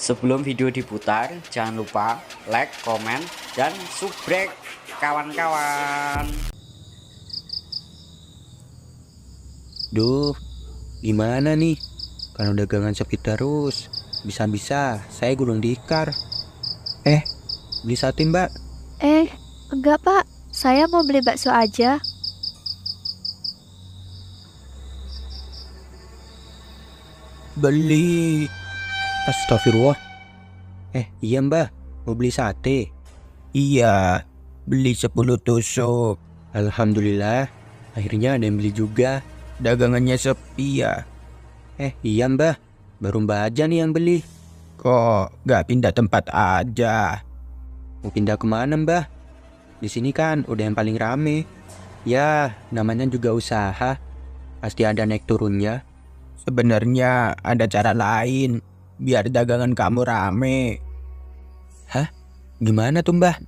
Sebelum video diputar, jangan lupa like, komen, dan subscribe kawan-kawan. Duh, gimana nih? Kalau dagangan sepi terus, bisa-bisa saya gulung tikar. Beli sate mbak. Enggak Pak, saya mau beli bakso aja. Beli. Astagfirullah. Iya mbak, mau beli sate. Iya, beli 10 tusuk. Alhamdulillah, akhirnya ada yang beli juga. Dagangannya sepi ya. Iya mbak, baru mbak aja nih yang beli. Kok gak pindah tempat aja? Mau pindah kemana mbak? Di sini kan udah yang paling rame. Ya, namanya juga usaha. Pasti ada naik turunnya. Sebenarnya ada cara lain biar dagangan kamu rame. Hah? Gimana tuh mbah?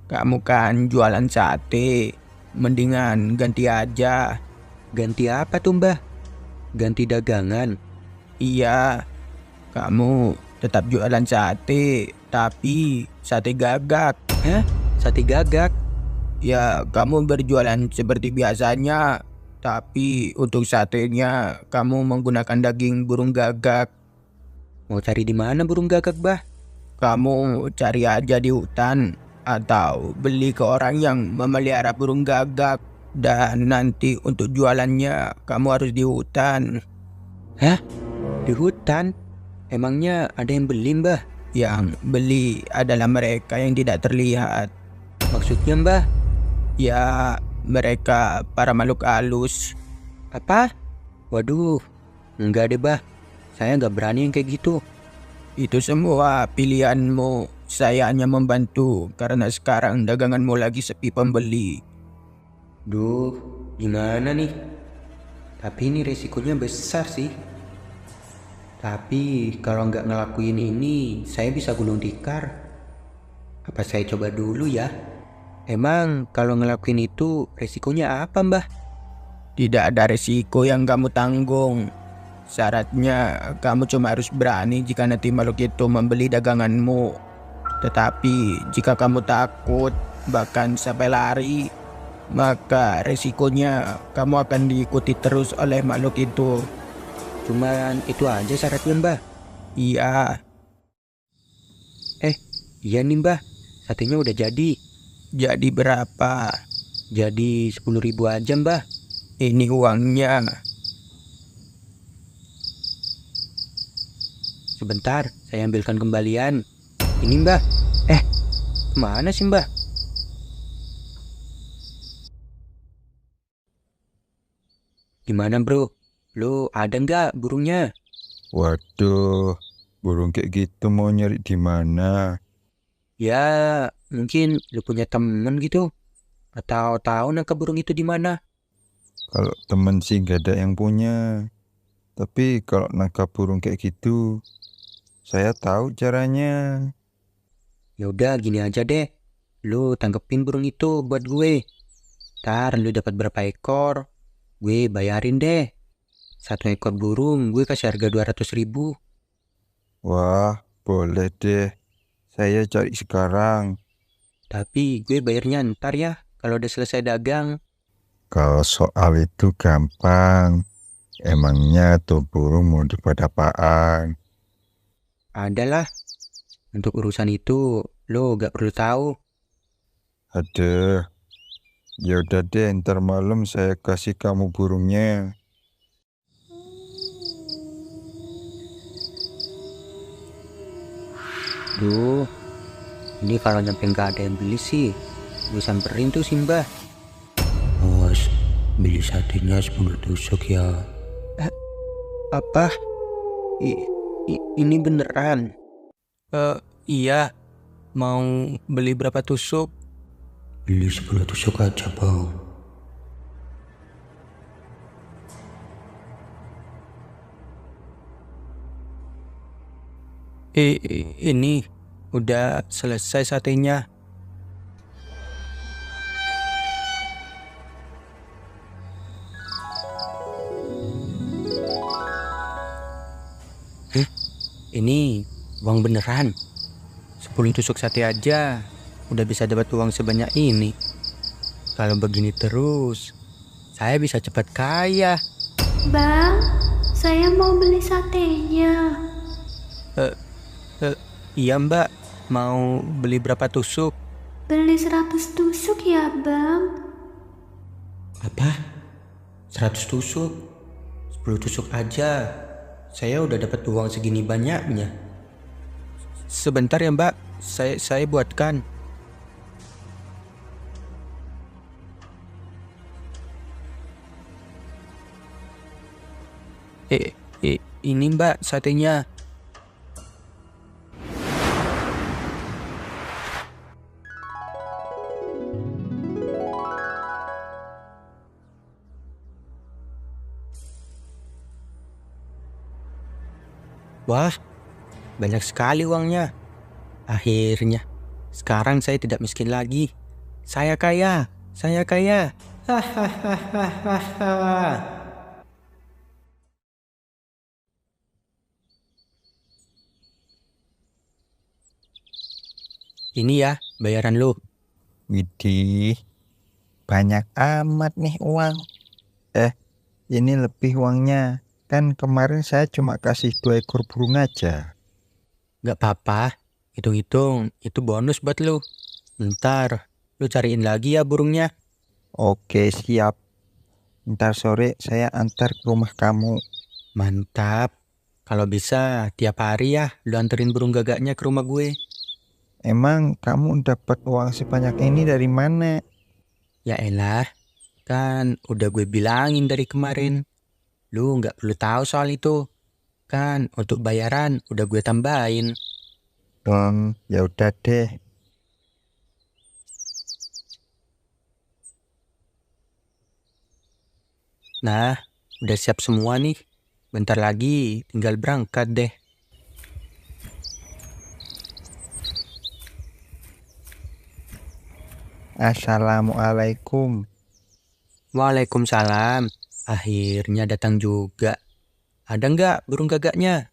Kamu kan jualan sate. Mendingan ganti aja. Ganti apa tuh mbah? Ganti dagangan? Iya, kamu tetap jualan sate, tapi sate gagak. Hah? Sate gagak? Ya, kamu berjualan seperti biasanya, tapi untuk satenya kamu menggunakan daging burung gagak. Mau cari di mana burung gagak, bah? Kamu cari aja di hutan atau beli ke orang yang memelihara burung gagak. Dan nanti untuk jualannya kamu harus di hutan. Hah? Di hutan? Emangnya ada yang beli, mbah? Yang beli adalah mereka yang tidak terlihat. Maksudnya, mbah? Ya, mereka para makhluk halus. Apa? Waduh, enggak deh, bah. Saya nggak berani yang kayak gitu. Itu semua pilihanmu. Saya hanya membantu karena sekarang daganganmu lagi sepi pembeli. Duh, gimana nih? Tapi ini resikonya besar sih. Tapi kalau nggak ngelakuin ini, saya bisa gulung tikar. Apa saya coba dulu ya? Emang kalau ngelakuin itu resikonya apa, mbah? Tidak ada resiko yang kamu tanggung. Syaratnya kamu cuma harus berani jika nanti makhluk itu membeli daganganmu. Tetapi jika kamu takut, bahkan sampai lari, maka resikonya kamu akan diikuti terus oleh makhluk itu. Cuman itu aja syaratnya, mbah? Iya. Iya nih, mbah. Satenya udah jadi. Jadi berapa? Jadi 10.000 aja, mbah. Ini uangnya. Sebentar, saya ambilkan kembalian. Ini, mbah. Kemana sih, mbah? Gimana, bro? Lu ada nggak burungnya? Waduh, burung kayak gitu mau nyari di mana? Ya, mungkin lu punya temen gitu. Atau tahu nangkap burung itu di mana? Kalau temen sih gak ada yang punya. Tapi kalau nangkap burung kayak gitu, saya tahu caranya. Ya udah gini aja deh. Lu tangkepin burung itu buat gue. Ntar lu dapat berapa ekor? Gue bayarin deh. 1 ekor burung gue kasih harga 200.000. Wah, boleh deh. Saya cari sekarang. Tapi gue bayarnya ntar ya. Kalau udah selesai dagang. Kalau soal itu gampang. Emangnya tuh burung mau dibuat apaan? Adalah. Untuk urusan itu lo gak perlu tahu. Aduh, ya udah deh, ntar malam saya kasih kamu burungnya. Duh, ini kalau nyampe gak ada yang beli sih, gue samperin tuh si mbah. Awas, beli satenya 10 tusuk ya. Apa? Ini beneran? Iya. Mau beli berapa tusuk? Beli 10 tusuk aja, bang. Ini udah selesai satenya. Ini Uang beneran. 10 tusuk sate aja udah bisa dapat uang sebanyak ini. Kalau begini terus, saya bisa cepat kaya. Bang, saya mau beli satenya. Iya mbak, mau beli berapa tusuk? Beli 100 tusuk ya, Bang. Apa? 100 tusuk? 10 tusuk aja. Saya udah dapat uang segini banyaknya. Sebentar ya mbak, saya buatkan. Ini mbak satenya. Wah, banyak sekali uangnya. Akhirnya, sekarang saya tidak miskin lagi. Saya kaya, saya kaya. Hahaha. Ini ya, bayaran lu. Widih, banyak amat nih uang. Ini lebih uangnya. Kan kemarin saya cuma kasih 2 ekor burung aja. Gak apa-apa, hitung-hitung, itu bonus buat lu. Ntar, lu cariin lagi ya burungnya. Oke, siap. Ntar sore saya antar ke rumah kamu. Mantap. Kalau bisa, tiap hari ya, lu anterin burung gagaknya ke rumah gue. Emang kamu dapat uang sebanyak ini dari mana? Ya elah, kan udah gue bilangin dari kemarin. Lu nggak perlu tahu soal itu. Kan untuk bayaran udah gue tambahin. Ya udah deh. Nah, udah siap semua nih. Bentar lagi tinggal berangkat deh. Assalamualaikum. Waalaikumsalam. Akhirnya datang juga. Ada nggak burung gagaknya?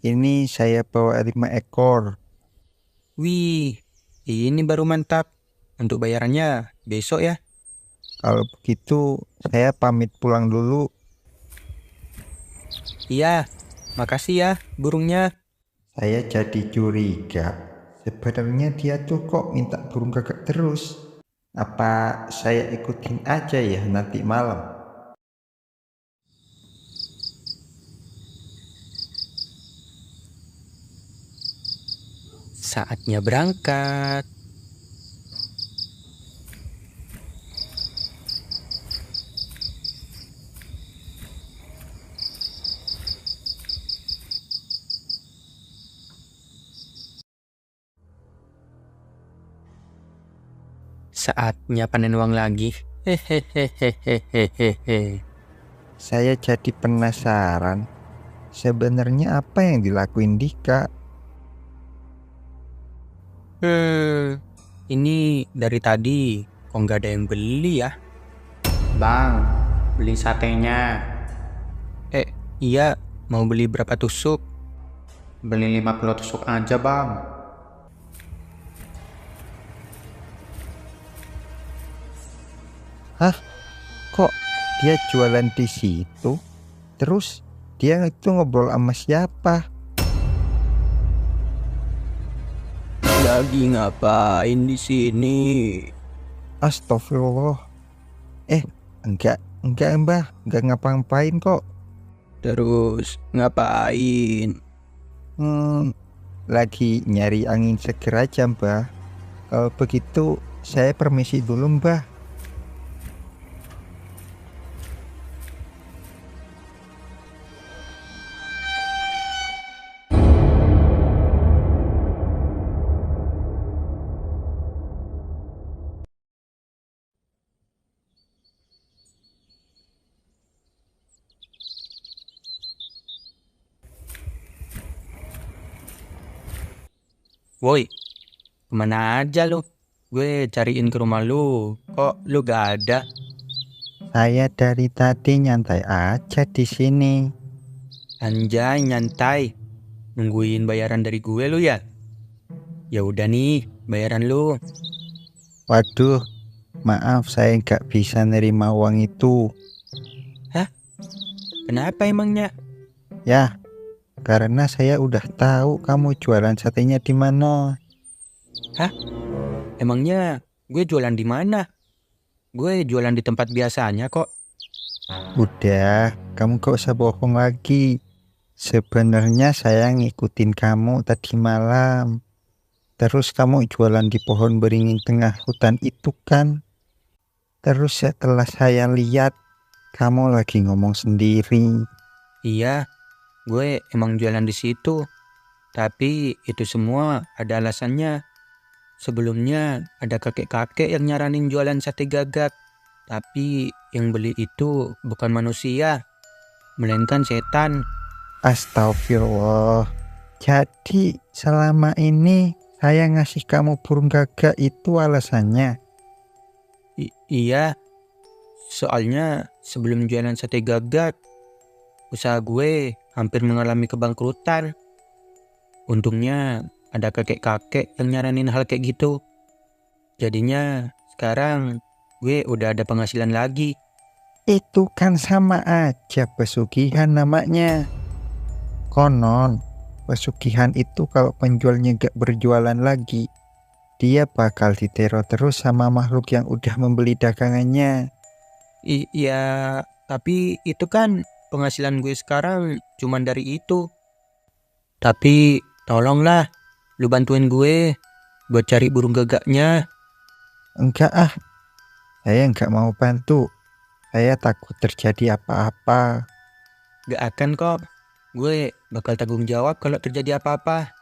Ini saya bawa 5 ekor. Wih, ini baru mantap. Untuk bayarannya besok ya. Kalau begitu saya pamit pulang dulu. Iya, makasih ya burungnya. Saya jadi curiga. Sebenarnya dia tuh kok minta burung gagak terus. Apa saya ikutin aja ya nanti malam? Saatnya berangkat. Saatnya panen uang lagi. Hehehehehehehe. Saya jadi penasaran. Sebenarnya apa yang dilakuin Dika? Ini dari tadi kok nggak ada yang beli ya? Bang, beli satenya. Iya, mau beli berapa tusuk? Beli 50 tusuk aja bang. Kok dia jualan di situ? Terus dia itu ngobrol sama siapa? Lagi ngapain di sini? Astagfirullah. Enggak Mbah, enggak ngapa-ngapain kok. Terus ngapain? Lagi nyari angin seger aja Mbah. Kalau begitu saya permisi dulu Mbah. Woi, kemana aja lu? Gue cariin ke rumah lu. Kok lu gak ada? Saya dari tadi nyantai aja di sini. Anjay, nyantai. Nungguin bayaran dari gue lu ya? Ya udah nih, bayaran lu. Waduh, maaf saya nggak bisa nerima uang itu. Kenapa emangnya? Ya, karena saya udah tahu kamu jualan satenya di mana. Emangnya gue jualan di mana? Gue jualan di tempat biasanya kok. Udah, kamu gak usah bohong lagi. Sebenarnya saya ngikutin kamu tadi malam. Terus kamu jualan di pohon beringin tengah hutan itu kan? Terus setelah saya lihat, kamu lagi ngomong sendiri. Iya, gue emang jualan di situ. Tapi itu semua ada alasannya. Sebelumnya ada kakek-kakek yang nyaranin jualan sate gagak. Tapi yang beli itu bukan manusia, melainkan setan. Astagfirullah. Jadi selama ini saya ngasih kamu burung gagak itu alasannya. Iya, soalnya sebelum jualan sate gagak, usaha gue hampir mengalami kebangkrutan. Untungnya ada kakek-kakek yang nyaranin hal kayak gitu. Jadinya sekarang gue udah ada penghasilan lagi. Itu kan sama aja pesugihan namanya. Konon, pesugihan itu kalau penjualnya gak berjualan lagi, dia bakal diteror terus sama makhluk yang udah membeli dagangannya. Iya, tapi itu kan penghasilan gue sekarang cuman dari itu. Tapi tolonglah, lu bantuin gue buat cari burung gagaknya. Enggak ah, saya nggak mau bantu. Saya takut terjadi apa-apa. Gak akan kok, gue bakal tanggung jawab kalau terjadi apa-apa.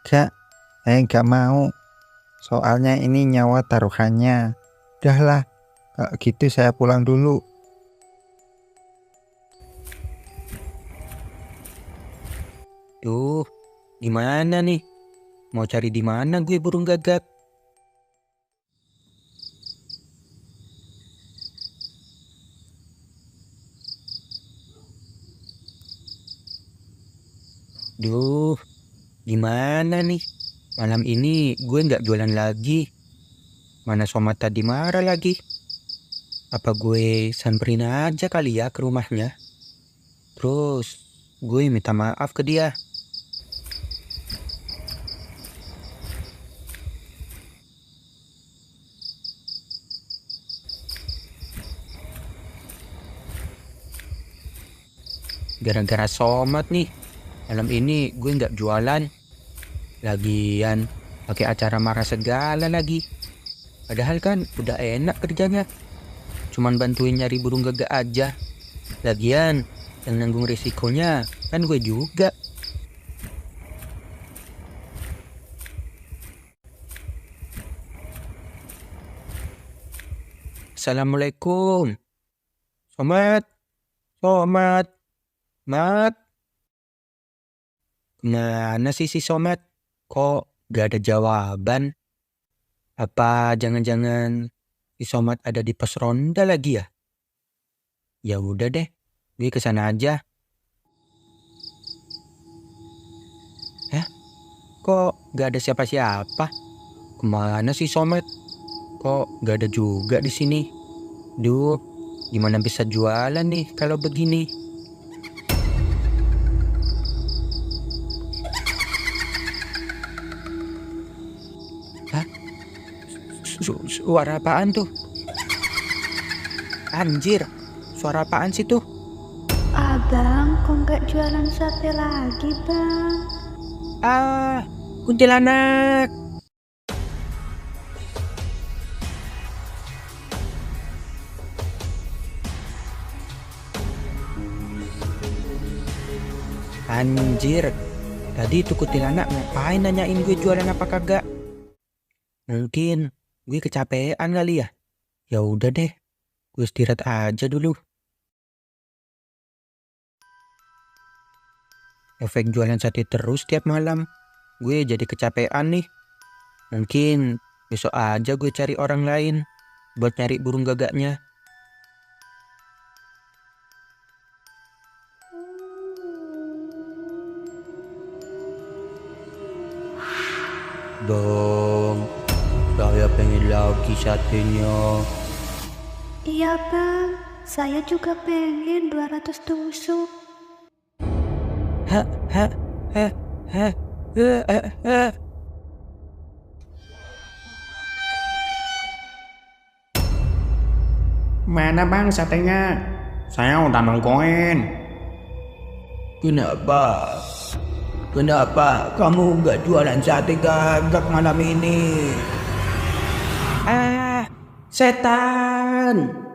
Enggak, saya nggak mau. Soalnya ini nyawa taruhannya. Udahlah, kalau gitu saya pulang dulu. Duh, gimana nih? Mau cari di mana gue burung gagak? Duh, gimana nih? Malam ini gue nggak jualan lagi. Mana Somat tadi marah lagi. Apa gue samperin aja kali ya ke rumahnya? Terus gue minta maaf ke dia. Gara-gara Somat nih, malam ini gue nggak jualan. Lagian pakai acara marah segala lagi. Padahal kan udah enak kerjanya. Cuman bantuin nyari burung gagak aja. Lagian yang nanggung risikonya kan gue juga. Assalamualaikum. Somat, Somat, Mat. Mana sih si Somat? Kok gak ada jawaban? Apa jangan-jangan si Somat ada di pos ronda lagi ya? Ya udah deh, gue kesana aja. Kok gak ada siapa-siapa? Kemana sih Somat? Kok gak ada juga di sini? Duh, gimana bisa jualan nih kalau begini? Hah? Suara apaan tuh? Anjir, suara apaan sih tuh? Abang, kok nggak jualan sate lagi, Bang? Ah, kuntilanak. Anjir, tadi tuh kuntilanak ngapain nanyain gue jualan apa kagak? Mungkin gue kecapean kali ya. Ya udah deh, gue istirahat aja dulu. Efek jualan sate terus tiap malam, gue jadi kecapean nih. Mungkin besok aja gue cari orang lain buat nyari burung gagaknya. dong. Saya pengen lagi satenya. Iya bang, saya juga pengen 200 tusuk. Hah, hah, hah, hah, hah. Mana bang satenya? Saya udah nungguin. Kenapa? Kenapa kamu nggak jualan sate gagak malam ini? Ah, setan!